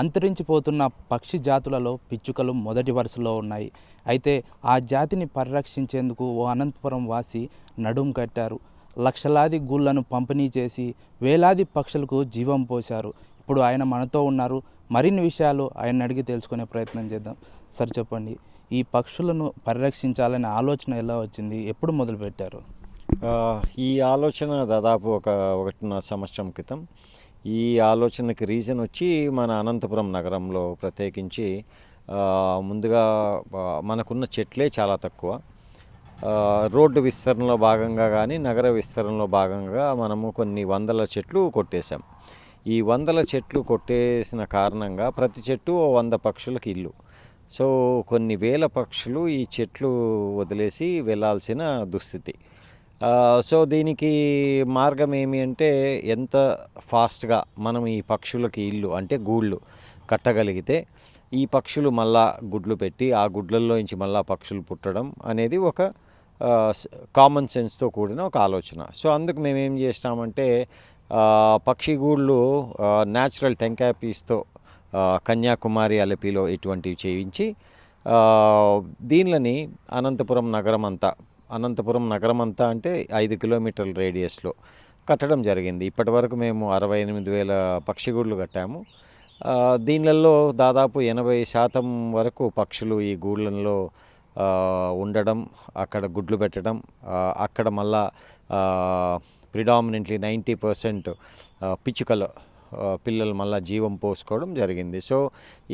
అంతరించిపోతున్న పక్షి జాతులలో పిచ్చుకలు మొదటి వరుసలో ఉన్నాయి. అయితే ఆ జాతిని పరిరక్షించేందుకు ఓ అనంతపురం వాసి నడుం కట్టారు. లక్షలాది గూళ్లను పంపిణీ చేసి వేలాది పక్షులకు జీవం పోశారు. ఇప్పుడు ఆయన మనతో ఉన్నారు. మరిన్ని విషయాలు ఆయన అడిగి తెలుసుకునే ప్రయత్నం చేద్దాం. సార్ చెప్పండి, ఈ పక్షులను పరిరక్షించాలనే ఆలోచన ఎలా వచ్చింది, ఎప్పుడు మొదలుపెట్టారు? ఈ ఆలోచన దాదాపు ఒకటిన్నర సంవత్సరం క్రితం. ఈ ఆలోచనకి రీజన్ వచ్చి మన అనంతపురం నగరంలో ప్రత్యేకించి ముందుగా మనకున్న చెట్లే చాలా తక్కువ. రోడ్డు విస్తరణలో భాగంగా కానీ నగర విస్తరణలో భాగంగా మనము కొన్ని వందల చెట్లు కొట్టేశాం. ఈ వందల చెట్లు కొట్టేసిన కారణంగా ప్రతి చెట్టు 100 పక్షులకు ఇల్లు. సో కొన్ని వేల పక్షులు ఈ చెట్లు వదిలేసి వెళ్ళాల్సిన దుస్థితి. సో దీనికి మార్గం ఏమి అంటే, ఎంత ఫాస్ట్గా మనం ఈ పక్షులకి ఇల్లు అంటే గూళ్ళు కట్టగలిగితే ఈ పక్షులు మళ్ళా గుడ్లు పెట్టి ఆ గుడ్లల్లో నుంచి మళ్ళా పక్షులు పుట్టడం అనేది ఒక కామన్ సెన్స్తో కూడిన ఒక ఆలోచన. సో అందుకు మేమేం చేసినామంటే, పక్షిగూళ్ళు న్యాచురల్ టెంకాయ పీస్తో కన్యాకుమారి అలపిలో ఇటువంటివి చేయించి దీనిని అనంతపురం నగరం అంతా అంటే 5 కిలోమీటర్ల రేడియస్లో కట్టడం జరిగింది. ఇప్పటి వరకు మేము 68,000 పక్షిగూళ్ళు కట్టాము. దీనిలలో దాదాపు 80% వరకు పక్షులు ఈ గూళ్ళల్లో ఉండడం, అక్కడ గుడ్లు పెట్టడం, అక్కడ మళ్ళా ప్రిడామినెంట్లీ 90% పిచ్చుకల పిల్లలు మళ్ళీ జీవం పోసుకోవడం జరిగింది. సో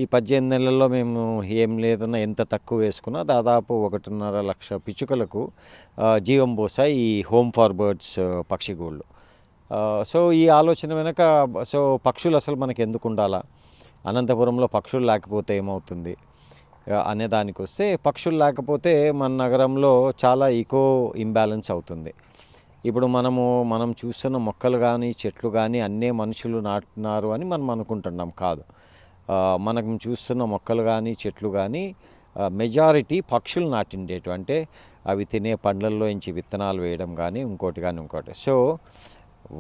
ఈ 18 నెలల్లో మేము ఏం లేదన్నా ఎంత తక్కువ వేసుకున్నా దాదాపు 1.5 లక్ష పిచ్చుకలకు జీవం పోసాయి ఈ హోమ్ ఫార్ బర్డ్స్ పక్షిగూళ్ళు. సో ఈ ఆలోచన వెనక, సో పక్షులు అసలు మనకి ఎందుకు ఉండాలా, అనంతపురంలో పక్షులు లేకపోతే ఏమవుతుంది అనే దానికి వస్తే, పక్షులు లేకపోతే మన నగరంలో చాలా ఇంబ్యాలెన్స్ అవుతుంది. ఇప్పుడు మనం చూస్తున్న మొక్కలు కానీ చెట్లు కానీ అన్నీ మనుషులు నాటున్నారు అని మనం అనుకుంటున్నాం. కాదు, మనం చూస్తున్న మొక్కలు కానీ చెట్లు కానీ మెజారిటీ పక్షులు నాటిండేటు. అంటే అవి తినే పండ్లల్లో నుంచి విత్తనాలు వేయడం కానీ ఇంకోటి. సో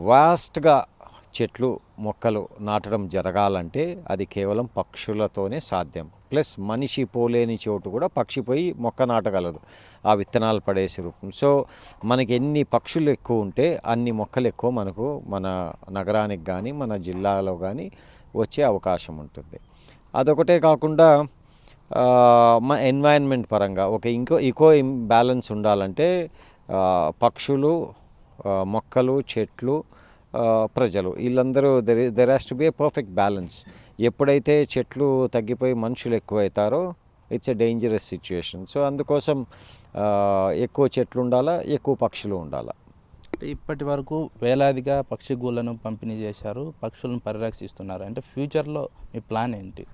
వాస్ట్గా చెట్లు మొక్కలు నాటడం జరగాలంటే అది కేవలం పక్షులతోనే సాధ్యం. ప్లస్ మనిషి పోలేని చోటు కూడా పక్షి పోయి మొక్క నాటగలదు ఆ విత్తనాలు పడేసి రూపం. సో మనకి ఎన్ని పక్షులు ఎక్కువ ఉంటే అన్ని మొక్కలు ఎక్కువ మనకు మన నగరానికి కానీ మన జిల్లాలో కానీ వచ్చే అవకాశం ఉంటుంది. అదొకటే కాకుండా మా ఎన్వైరన్మెంట్ పరంగా ఇంకో బ్యాలెన్స్ ఉండాలంటే పక్షులు, మొక్కలు, చెట్లు, ప్రజలు వీళ్ళందరూ there has to be a perfect balance. ఎప్పుడైతే చెట్లు తగ్గిపోయి మనుషులు ఎక్కువ అవుతారో it's a dangerous situation. So అందుకోసం ఎక్కువ చెట్లు ఉండాలా, ఎక్కువ పక్షులు ఉండాలా. ఇప్పటి వరకు వేలాదిగా పక్షి గూళ్ళను పంపిణీ చేశారు, పక్షులను పరిరక్షిస్తున్నారు. అంటే ఫ్యూచర్లో మీ ప్లాన్ ఏంటి?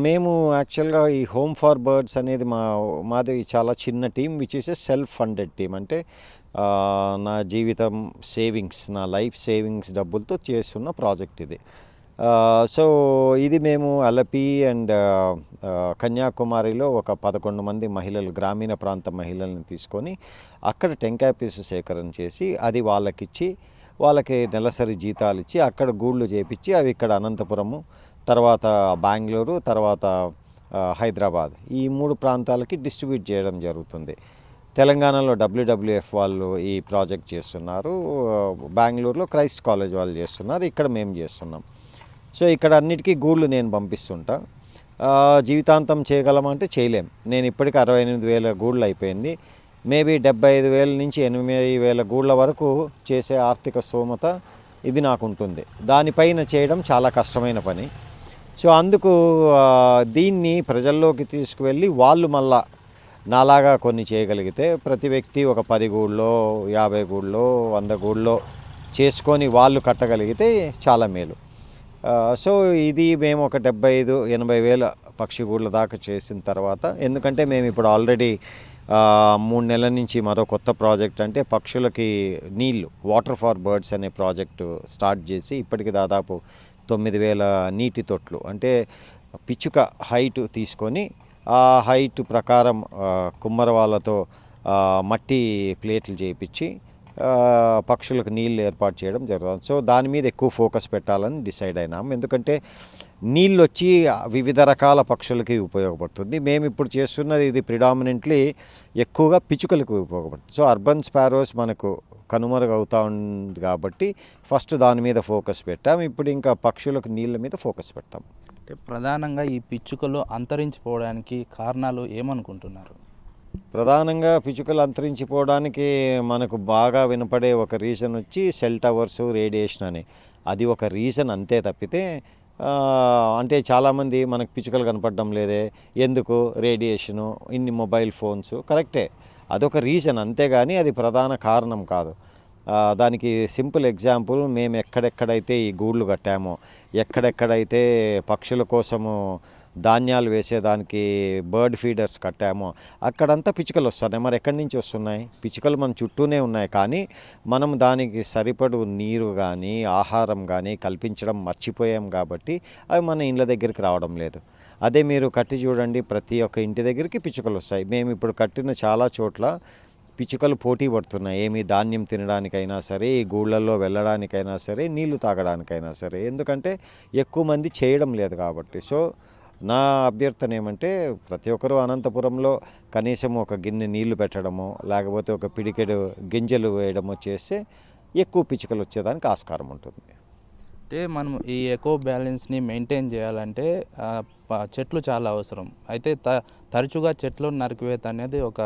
మేము యాక్చువల్గా ఈ హోమ్ ఫార్ బర్డ్స్ అనేది మాది చాలా చిన్న team, which is a self funded team. అంటే నా జీవితం సేవింగ్స్, నా లైఫ్ సేవింగ్స్ డబ్బులతో చేస్తున్న ప్రాజెక్ట్ ఇది. సో ఇది మేము అలపి అండ్ కన్యాకుమారిలో ఒక 11 మంది మహిళలు, గ్రామీణ ప్రాంత మహిళల్ని తీసుకొని అక్కడ టెంకాయ పీసు సేకరణ చేసి అది వాళ్ళకి నెలసరి జీతాలు ఇచ్చి అక్కడ గూళ్ళు చేపించి అవి ఇక్కడ అనంతపురము, తర్వాత బెంగళూరు, తర్వాత హైదరాబాద్, ఈ 3 ప్రాంతాలకి డిస్ట్రిబ్యూట్ చేయడం జరుగుతుంది. తెలంగాణలో WWF వాళ్ళు ఈ ప్రాజెక్ట్ చేస్తున్నారు, బెంగళూరులో క్రైస్ట్ కాలేజ్ వాళ్ళు చేస్తున్నారు, ఇక్కడ మేము చేస్తున్నాం. సో ఇక్కడ అన్నిటికీ గూళ్ళు నేను పంపిస్తుంటా. జీవితాంతం చేయగలమంటే చేయలేం. నేను ఇప్పటికీ 68,000 గూళ్ళు అయిపోయింది. మేబీ 75,000 నుంచి 80,000 గూళ్ళ వరకు చేసే ఆర్థిక స్తోమత ఇది నాకు ఉంటుంది. దానిపైన చేయడం చాలా కష్టమైన పని. సో అందుకు దీన్ని ప్రజల్లోకి తీసుకువెళ్ళి వాళ్ళు మళ్ళా నాలాగా కొన్ని చేయగలిగితే, ప్రతి వ్యక్తి ఒక 10 గూళ్ళో 50 గూళ్ళో 100 గూళ్ళో చేసుకొని వాళ్ళు కట్టగలిగితే చాలా మేలు. సో ఇది మేము ఒక 75-80 వేల పక్షి గూళ్ళ దాకా చేసిన తర్వాత, ఎందుకంటే మేము ఇప్పుడు ఆల్రెడీ 3 నెలల నుంచి మరో కొత్త ప్రాజెక్ట్, అంటే పక్షులకి నీళ్ళు, వాటర్ ఫార్ బర్డ్స్ అనే ప్రాజెక్టు స్టార్ట్ చేసి ఇప్పటికి దాదాపు 9,000 నీటి తొట్లు, అంటే పిచ్చుక హైట్ తీసుకొని ఆ హైట్ ప్రకారం కుమ్మర వాళ్ళతో మట్టి ప్లేట్లు చేయించి పక్షులకు నీళ్ళు ఏర్పాటు చేయడం జరుగుతుంది. సో దాని మీద ఎక్కువ ఫోకస్ పెట్టాలని డిసైడ్ అయినాం. ఎందుకంటే నీళ్ళు వచ్చి వివిధ రకాల పక్షులకి ఉపయోగపడుతుంది. మేము ఇప్పుడు చేస్తున్నది ఇది ప్రిడామినెంట్లీ ఎక్కువగా పిచ్చుకలకు ఉపయోగపడుతుంది. సో అర్బన్ స్పారోస్ మనకు కనుమరుగవుతూ ఉంది కాబట్టి ఫస్ట్ దాని మీద ఫోకస్ పెట్టాం. ఇప్పుడు ఇంకా పక్షులకు నీళ్ళ మీద ఫోకస్ పెడతాం. అంటే ప్రధానంగా ఈ పిచ్చుకలు అంతరించిపోవడానికి కారణాలు ఏమనుకుంటున్నారు? ప్రధానంగా పిచ్చుకలు అంతరించిపోవడానికి మనకు బాగా వినపడే ఒక రీజన్ వచ్చి సెల్ టవర్స్, రేడియేషన్ అని. అది ఒక రీజన్ అంతే తప్పితే అంటే చాలామంది మనకు పిచ్చుకలు కనపడడం లేదే, ఎందుకు రేడియేషను, ఇన్ని మొబైల్ ఫోన్స్, కరెక్టే అదొక రీజన్ అంతేగాని అది ప్రధాన కారణం కాదు. దానికి సింపుల్ ఎగ్జాంపుల్, మేము ఎక్కడెక్కడైతే ఈ గూళ్ళు కట్టామో, ఎక్కడెక్కడైతే పక్షుల కోసము ధాన్యాలు వేసేదానికి బర్డ్ ఫీడర్స్ కట్టామో అక్కడంతా పిచ్చుకలు వస్తున్నాయి. మరి ఎక్కడి నుంచి వస్తున్నాయి? పిచ్చుకలు మన చుట్టూనే ఉన్నాయి, కానీ మనం దానికి సరిపడు నీరు కానీ ఆహారం కానీ కల్పించడం మర్చిపోయాం కాబట్టి అవి మన ఇండ్ల దగ్గరికి రావడం లేదు. అదే మీరు కట్టి చూడండి, ప్రతి ఒక్క ఇంటి దగ్గరికి పిచ్చుకలు వస్తాయి. మేము ఇప్పుడు కట్టిన చాలా చోట్ల పిచ్చుకలు పోటీ పడుతున్నాయి. ఏమి ధాన్యం తినడానికైనా సరే, ఈ గూళ్ళల్లో వెళ్ళడానికైనా సరే, నీళ్లు తాగడానికైనా సరే. ఎందుకంటే ఎక్కువ మంది చేయడం లేదు కాబట్టి. సో నా అభ్యర్థన ఏమంటే ప్రతి ఒక్కరూ అనంతపురంలో కనీసం ఒక గిన్నె నీళ్లు పెట్టడమో లేకపోతే ఒక పిడికెడు గింజలు వేయడమో చేస్తే ఎక్కువ పిచ్చుకలు వచ్చేదానికి ఆస్కారం ఉంటుంది. అంటే మనం ఈ ఎకో బ్యాలెన్స్ని మెయింటైన్ చేయాలంటే చెట్లు చాలా అవసరం. అయితే తరచుగా చెట్లు నరికివేత అనేది ఒక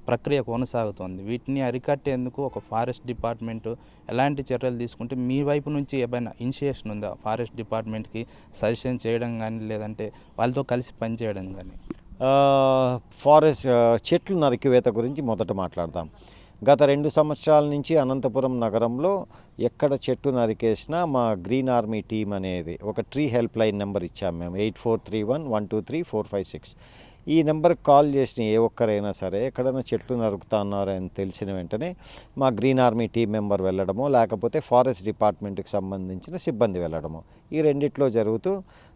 ప్రక్రియ కొనసాగుతుంది. వీటిని అరికట్టేందుకు ఒక ఫారెస్ట్ డిపార్ట్మెంట్ ఎలాంటి చర్యలు తీసుకుంటే మీ వైపు నుంచి ఏమైనా ఇనిషియేషన్ ఉందా? ఫారెస్ట్ డిపార్ట్మెంట్కి సజెషన్ చేయడం కానీ లేదంటే వాళ్ళతో కలిసి పనిచేయడం కానీ? ఫారెస్ట్ చెట్లు నరికివేత గురించి మొదట మాట్లాడదాం. గత 2 సంవత్సరాల నుంచి అనంతపురం నగరంలో ఎక్కడ చెట్టు నరికేసినా మా గ్రీన్ ఆర్మీ టీం అనేది ఒక ట్రీ హెల్ప్ లైన్ నెంబర్ ఇచ్చాము మేము, 8431123456. ఈ నెంబర్కి కాల్ చేసిన ఏ ఒక్కరైనా సరే ఎక్కడైనా చెట్లు నరుకుతున్నారని తెలిసిన వెంటనే మా గ్రీన్ ఆర్మీ టీం మెంబర్ వెళ్ళడమో లేకపోతే ఫారెస్ట్ డిపార్ట్మెంట్కి సంబంధించిన సిబ్బంది వెళ్ళడమో, ఈ రెండిట్లో జరుగుతూ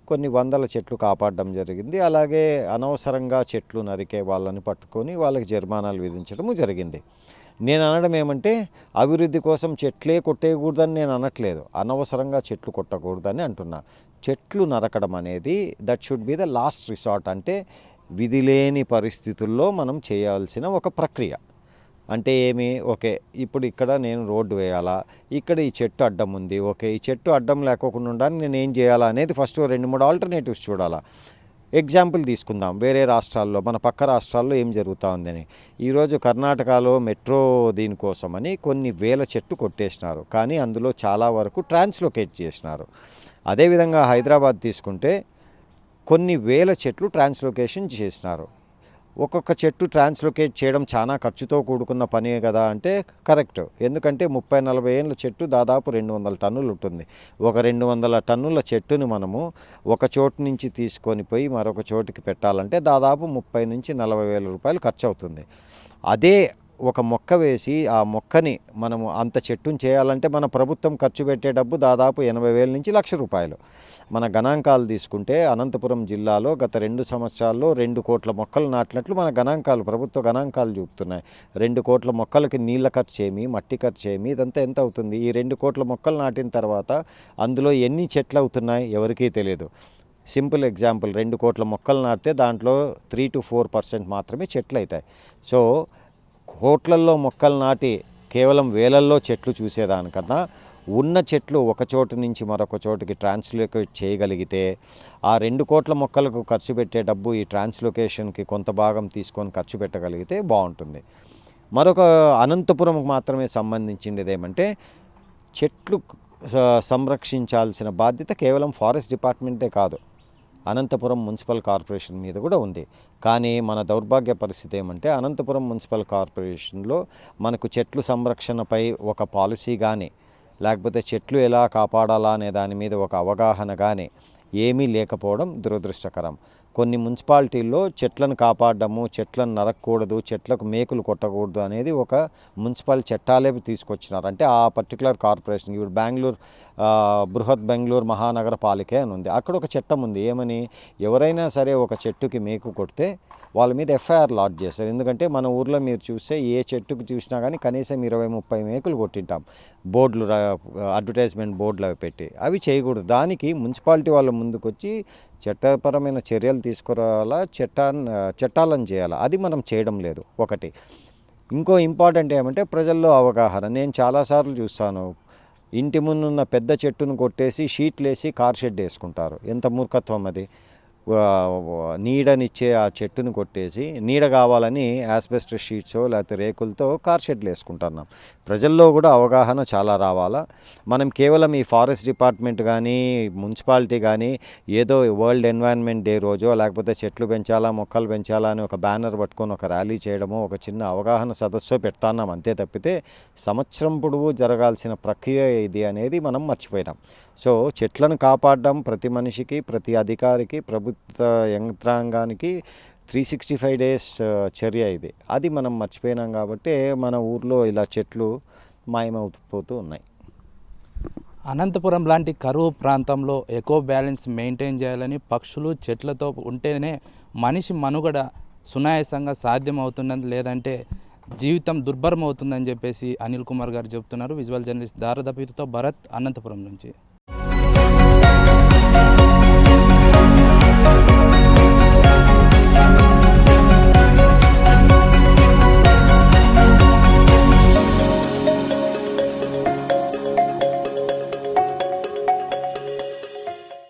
కొన్ని వందల చెట్లు కాపాడడం జరిగింది. అలాగే అనవసరంగా చెట్లు నరికే వాళ్ళని పట్టుకొని వాళ్ళకి జరిమానాలు విధించడము జరిగింది. నేను అనడం ఏమంటే అభివృద్ధి కోసం చెట్లే కొట్టేయకూడదని నేను అనట్లేదు, అనవసరంగా చెట్లు కొట్టకూడదని అంటున్నా. చెట్లు నరకడం అనేది that should be the last resort. అంటే విధి లేని పరిస్థితుల్లో మనం చేయాల్సిన ఒక ప్రక్రియ. అంటే ఏమి, ఓకే ఇప్పుడు ఇక్కడ నేను రోడ్డు వేయాలా, ఇక్కడ ఈ చెట్టు అడ్డం ఉంది, ఓకే ఈ చెట్టు అడ్డం లేకోకుండా ఉండడానికి నేను ఏం చేయాలా అనేది ఫస్ట్ 2-3 ఆల్టర్నేటివ్స్ చూడాలా. ఎగ్జాంపుల్ తీసుకుందాం, వేరే రాష్ట్రాల్లో, మన పక్క రాష్ట్రాల్లో ఏం జరుగుతూ ఉందని. ఈరోజు కర్ణాటకలో మెట్రో దీనికోసమని కొన్ని వేల చెట్టు కొట్టేసినారు, కానీ అందులో చాలా వరకు ట్రాన్స్లోకేట్ చేసినారు. అదేవిధంగా హైదరాబాద్ తీసుకుంటే కొన్ని వేల చెట్లు ట్రాన్స్లోకేషన్ చేసినారు. ఒక్కొక్క చెట్టు ట్రాన్స్లోకేట్ చేయడం చాలా ఖర్చుతో కూడుకున్న పనే కదా అంటే కరెక్ట్. ఎందుకంటే 30-40 ఏళ్ళ చెట్టు దాదాపు 200 టన్నులు ఉంటుంది. ఒక 200 టన్నుల చెట్టుని మనము ఒక చోటు నుంచి తీసుకొని పోయి మరొక చోటుకి పెట్టాలంటే దాదాపు 30-40 వేల రూపాయలు ఖర్చు అవుతుంది. అదే ఒక మొక్క వేసి ఆ మొక్కని మనము అంత చెట్టుని చేయాలంటే మన ప్రభుత్వం ఖర్చు పెట్టే డబ్బు దాదాపు 80,000 నుంచి 1,00,000 రూపాయలు. మన గణాంకాలు తీసుకుంటే అనంతపురం జిల్లాలో గత 2 సంవత్సరాల్లో 2 కోట్ల మొక్కలు నాటినట్లు మన గణాంకాలు, ప్రభుత్వ గణాంకాలు చూపుతున్నాయి. 2 కోట్ల మొక్కలకి నీళ్ళ ఖర్చు ఏమి, మట్టి ఖర్చు ఏమి, ఇదంతా ఎంత అవుతుంది? ఈ 2 కోట్ల మొక్కలు నాటిన తర్వాత అందులో ఎన్ని చెట్లు అవుతున్నాయి ఎవరికీ తెలియదు. సింపుల్ ఎగ్జాంపుల్, 2 కోట్ల మొక్కలు నాటితే దాంట్లో 3-4% మాత్రమే చెట్లు అవుతాయి. సో కోట్లల్లో మొక్కలు నాటి కేవలం వేలల్లో చెట్లు చూసేదానికన్నా ఉన్న చెట్లు ఒక చోటు నుంచి మరొక చోటుకి ట్రాన్స్లోకేట్ చేయగలిగితే ఆ 2 కోట్ల మొక్కలకు ఖర్చు పెట్టే డబ్బు ఈ ట్రాన్స్లోకేషన్కి కొంత భాగం తీసుకొని ఖర్చు పెట్టగలిగితే బాగుంటుంది. మరొక అనంతపురంకు మాత్రమే సంబంధించింది ఏమంటే చెట్లు సంరక్షించాల్సిన బాధ్యత కేవలం ఫారెస్ట్ డిపార్ట్మెంటే కాదు, అనంతపురం మున్సిపల్ కార్పొరేషన్ మీద కూడా ఉంది. కానీ మన దౌర్భాగ్య పరిస్థితి ఏమంటే అనంతపురం మున్సిపల్ కార్పొరేషన్లో మనకు చెట్లు సంరక్షణపై ఒక పాలసీ కానీ లేకపోతే చెట్లు ఎలా కాపాడాలా అనే దాని మీద ఒక అవగాహన కానీ ఏమీ లేకపోవడం దురదృష్టకరం. కొన్ని మున్సిపాలిటీల్లో చెట్లను కాపాడడము, చెట్లను నరకకూడదు, చెట్లకు మేకులు కొట్టకూడదు అనేది ఒక మున్సిపల్ చట్టాలే తీసుకొచ్చినారు. అంటే ఆ పర్టికులర్ కార్పొరేషన్, ఇప్పుడు బెంగళూరు బృహత్ బెంగళూరు మహానగర పాలికే అని ఉంది, అక్కడ ఒక చట్టం ఉంది. ఏమని, ఎవరైనా సరే ఒక చెట్టుకి మేకు కొడితే వాళ్ళ మీద ఎఫ్ఐఆర్ లాడ్జ్ చేస్తారు. ఎందుకంటే మన ఊర్లో మీరు చూస్తే ఏ చెట్టుకు చూసినా కానీ కనీసం 20-30 మేకులు కొట్టింటాం, బోర్డులు అడ్వర్టైజ్మెంట్ బోర్డులు అవి పెట్టి. అవి చేయకూడదు. దానికి మున్సిపాలిటీ వాళ్ళ ముందుకొచ్చి చట్టపరమైన చర్యలు తీసుకురావాలా, చట్టాలను చేయాలా. అది మనం చేయడం లేదు ఒకటి. ఇంకో ఇంపార్టెంట్ ఏమంటే ప్రజల్లో అవగాహన. నేను చాలాసార్లు చూస్తాను, ఇంటి ముందున్న పెద్ద చెట్టును కొట్టేసి షీట్లు వేసి కార్ షెడ్ వేసుకుంటారు. ఎంత మూర్ఖత్వం అది. నీడనిచ్చే ఆ చెట్టును కొట్టేసి నీడ కావాలని యాస్బెస్టస్ షీట్సో లేకపోతే రేకులతో కార్ షెడ్లు వేసుకుంటున్నాం. ప్రజల్లో కూడా అవగాహన చాలా రావాలా. మనం కేవలం ఈ ఫారెస్ట్ డిపార్ట్మెంట్ కానీ మున్సిపాలిటీ కానీ ఏదో వరల్డ్ ఎన్వైరన్మెంట్ డే రోజో లేకపోతే చెట్లు పెంచాలా మొక్కలు పెంచాలా అని ఒక బ్యానర్ పట్టుకొని ఒక ర్యాలీ చేయడమో ఒక చిన్న అవగాహన సదస్సు పెడతాన్నాం అంతే తప్పితే సంవత్సరం పొడవు జరగాల్సిన ప్రక్రియ ఇది అనేది మనం మర్చిపోయినాం. సో చెట్లను కాపాడడం ప్రతి మనిషికి, ప్రతి అధికారికి, ప్రభుత్వ యంత్రాంగానికి 365 డేస్ చర్య ఇది. అది మనం మర్చిపోయినాం కాబట్టి మన ఊర్లో ఇలా చెట్లు మాయమవుతూ ఉన్నాయి. అనంతపురం లాంటి కరువు ప్రాంతంలో ఎకో బ్యాలెన్స్ మెయింటైన్ చేయాలని, పక్షులు చెట్లతో ఉంటేనే మనిషి మనుగడ సునాయాసంగా సాధ్యమవుతున్నది, లేదంటే జీవితం దుర్భరం అవుతుందని చెప్పేసి అనిల్ కుమార్ గారు చెప్తున్నారు. విజువల్ జర్నలిస్ట్ దారదపీరుతో భరత్, అనంతపురం నుంచి.